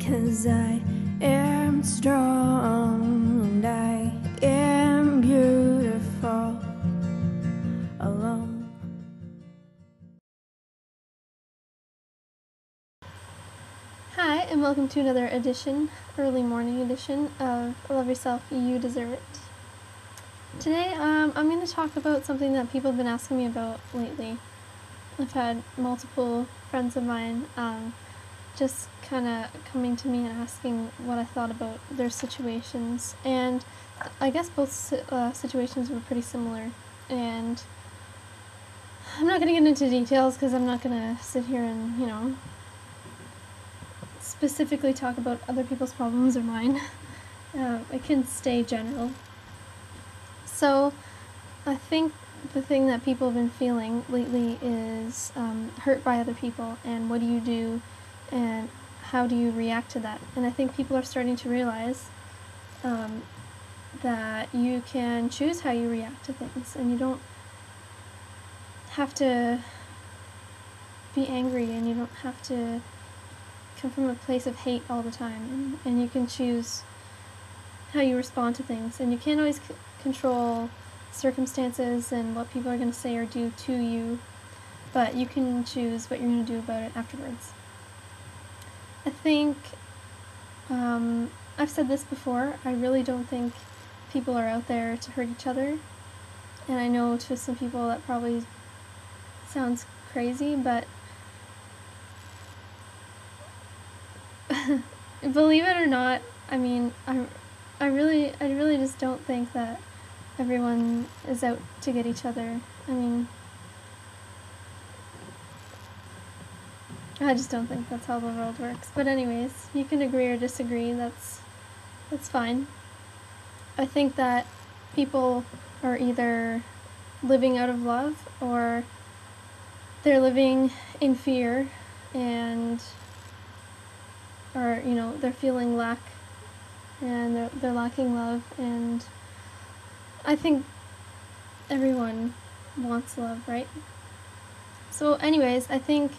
'cause I am strong and I am beautiful alone. Hi, and welcome to another edition, early morning edition of Love Yourself, You Deserve It. Today, I'm going to talk about something that people have been asking me about lately. I've had multiple friends of mine just kind of coming to me and asking what I thought about their situations, and I guess both situations were pretty similar, and I'm not going to get into details because I'm not going to sit here and, specifically talk about other people's problems or mine. It can stay general. So I think the thing that people have been feeling lately is hurt by other people, and what do you do and how do you react to that? And I think people are starting to realize that you can choose how you react to things, and you don't have to be angry, and you don't have to come from a place of hate all the time, and you can choose how you respond to things, and you can't always control circumstances and what people are going to say or do to you, but you can choose what you're going to do about it afterwards. I think I've said this before, I really don't think people are out there to hurt each other, and I know to some people that probably sounds crazy, but believe it or not, I mean, I really just don't think that everyone is out to get each other. I mean, I just don't think that's how the world works. But anyways, you can agree or disagree, that's fine. I think that people are either living out of love or they're living in fear, and or they're feeling lack, and they're lacking love, and I think everyone wants love, right? So anyways, I think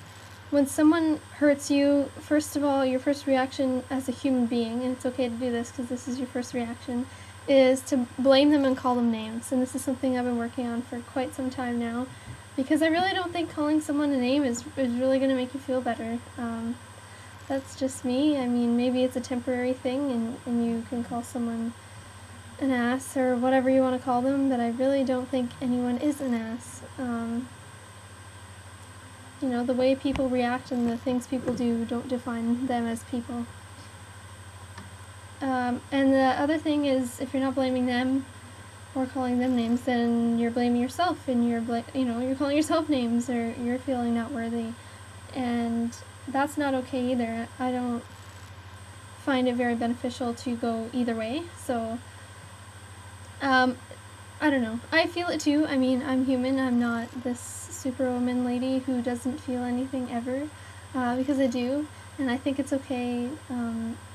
when someone hurts you, first of all, your first reaction as a human being, and it's okay to do this because this is your first reaction, is to blame them and call them names. And this is something I've been working on for quite some time now, because I really don't think calling someone a name is really going to make you feel better. That's just me. I mean, maybe it's a temporary thing, and you can call someone an ass or whatever you want to call them, but I really don't think anyone is an ass. The way people react and the things people do don't define them as people. And the other thing is, if you're not blaming them or calling them names, then you're blaming yourself, and you're calling yourself names, or you're feeling not worthy, and that's not okay either. I don't find it very beneficial to go either way, so I don't know. I feel it too. I mean, I'm human. I'm not this superwoman lady who doesn't feel anything ever, because I do, and I think it's okay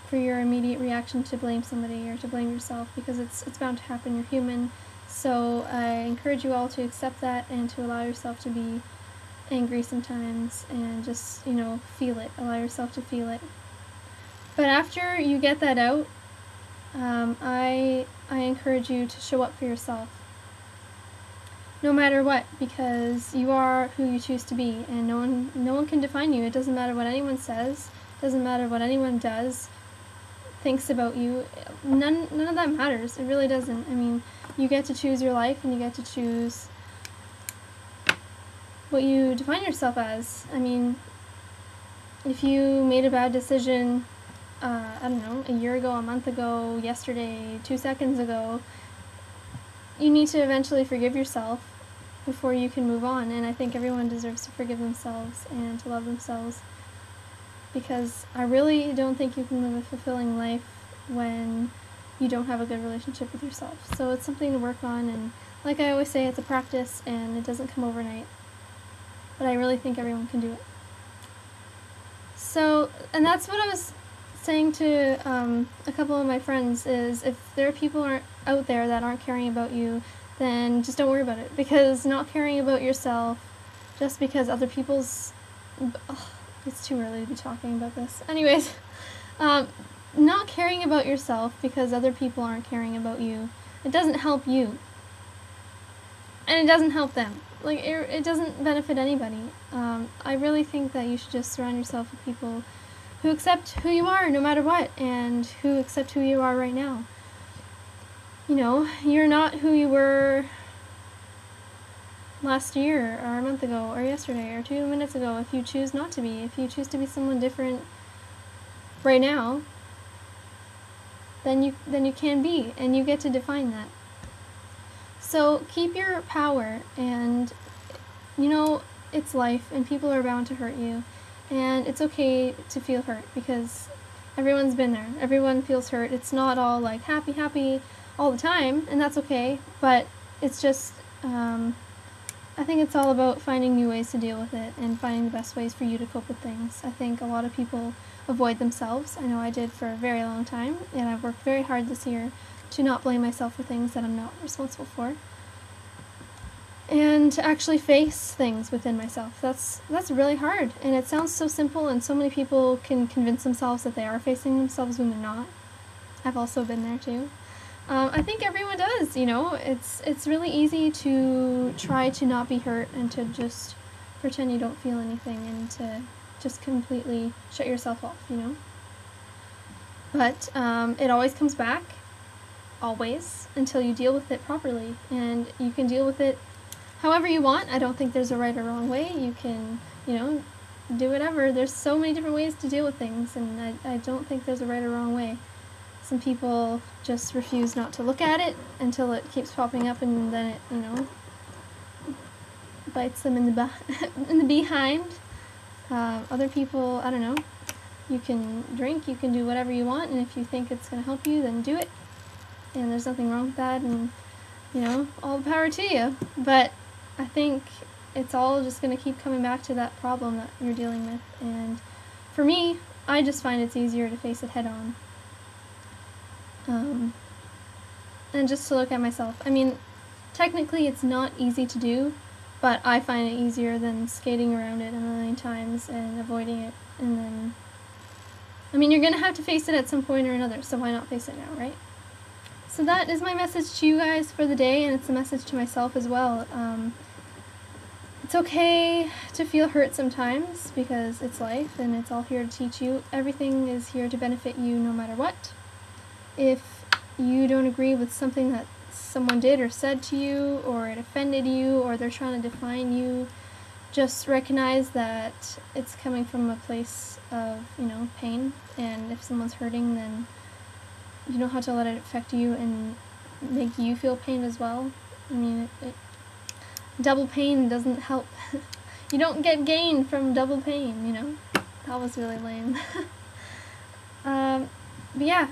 for your immediate reaction to blame somebody or to blame yourself, because it's bound to happen. You're human. So I encourage you all to accept that and to allow yourself to be angry sometimes, and just feel it. Allow yourself to feel it. But after you get that out, I encourage you to show up for yourself, no matter what, because you are who you choose to be, and no one can define you. It doesn't matter what anyone says. It doesn't matter what anyone does, thinks about you. None of that matters. It really doesn't. I mean, you get to choose your life, and you get to choose what you define yourself as. I mean, if you made a bad decision, I don't know, a year ago, a month ago, yesterday, 2 seconds ago, you need to eventually forgive yourself before you can move on, and I think everyone deserves to forgive themselves and to love themselves, because I really don't think you can live a fulfilling life when you don't have a good relationship with yourself. So it's something to work on, and like I always say, it's a practice, and it doesn't come overnight, but I really think everyone can do it. So, and that's what I was saying to a couple of my friends, is if there are people out there that aren't caring about you, then just don't worry about it, because not caring about yourself just because other people's... it's too early to be talking about this. Anyways, Not caring about yourself because other people aren't caring about you, it doesn't help you. And it doesn't help them. Like, it doesn't benefit anybody. I really think that you should just surround yourself with people who accept who you are no matter what, and who accept who you are right now. You know, you're not who you were last year, or a month ago, or yesterday, or 2 minutes ago, if you choose not to be. If you choose to be someone different right now, then you can be, and you get to define that. So keep your power, and you know, it's life, and people are bound to hurt you, and it's okay to feel hurt, because everyone's been there. Everyone feels hurt. It's not all like happy all the time, and that's okay, but it's just, I think it's all about finding new ways to deal with it, and finding the best ways for you to cope with things. I think a lot of people avoid themselves. I know I did for a very long time, and I've worked very hard this year to not blame myself for things that I'm not responsible for, and to actually face things within myself. That's really hard, and it sounds so simple, and so many people can convince themselves that they are facing themselves when they're not. I've also been there too. I think everyone does, you know. It's really easy to try to not be hurt and to just pretend you don't feel anything, and to just completely shut yourself off, you know. But it always comes back, always, until you deal with it properly, and you can deal with it however you want. I don't think there's a right or wrong way. You can, you know, do whatever. There's so many different ways to deal with things, and I don't think there's a right or wrong way. Some people just refuse not to look at it until it keeps popping up, and then it, you know, bites them in the behind. Other people, I don't know, you can drink, you can do whatever you want, and if you think it's going to help you, then do it. And there's nothing wrong with that, and, you know, all the power to you. But I think it's all just going to keep coming back to that problem that you're dealing with. And for me, I just find it's easier to face it head on. And just to look at myself. I mean, technically it's not easy to do, but I find it easier than skating around it a million times and avoiding it. And then, I mean, you're going to have to face it at some point or another, so why not face it now, right? So that is my message to you guys for the day, and it's a message to myself as well. It's okay to feel hurt sometimes, because it's life, and it's all here to teach you. Everything is here to benefit you no matter what. If you don't agree with something that someone did or said to you, or it offended you, or they're trying to define you, just recognize that it's coming from a place of, you know, pain, and if someone's hurting, then you don't have to let it affect you and make you feel pain as well. I mean, double pain doesn't help. You don't get gain from double pain, you know? That was really lame. But yeah.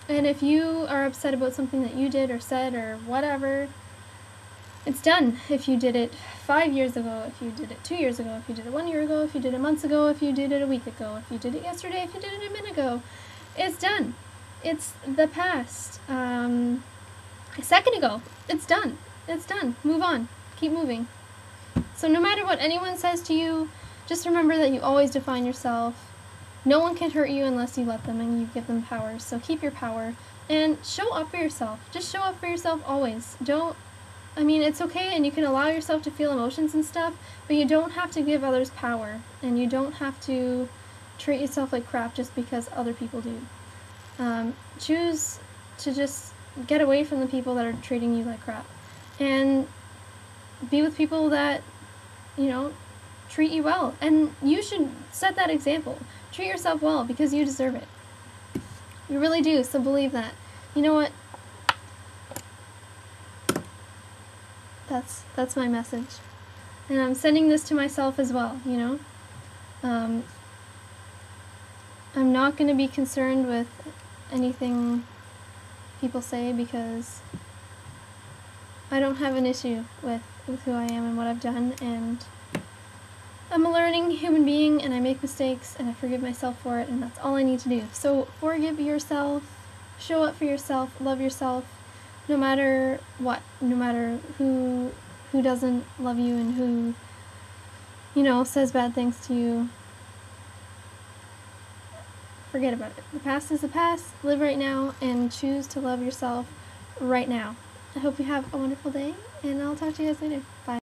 And if you are upset about something that you did or said or whatever, it's done. If you did it 5 years ago, if you did it 2 years ago, if you did it 1 year ago, if you did it months ago, if you did it a week ago, if you did it yesterday, if you did it a minute ago, it's done. It's the past. A second ago, it's done. It's done. Move on. Keep moving. So no matter what anyone says to you, just remember that you always define yourself. No one can hurt you unless you let them and you give them power. So keep your power and show up for yourself. Just show up for yourself always. I mean, it's okay, and you can allow yourself to feel emotions and stuff, but you don't have to give others power, and you don't have to treat yourself like crap just because other people do. Choose to just get away from the people that are treating you like crap, and be with people that, you know, treat you well. And you should set that example. Treat yourself well, because you deserve it. You really do, so believe that. You know what? That's my message. And I'm sending this to myself as well, you know? I'm not going to be concerned with anything people say, because I don't have an issue with who I am and what I've done, and I'm a learning human being, and I make mistakes, and I forgive myself for it, and that's all I need to do. So forgive yourself, show up for yourself, love yourself, no matter what, no matter who doesn't love you and who, you know, says bad things to you. forget about it. The past is the past. Live right now and choose to love yourself right now. I hope you have a wonderful day, and I'll talk to you guys later. Bye.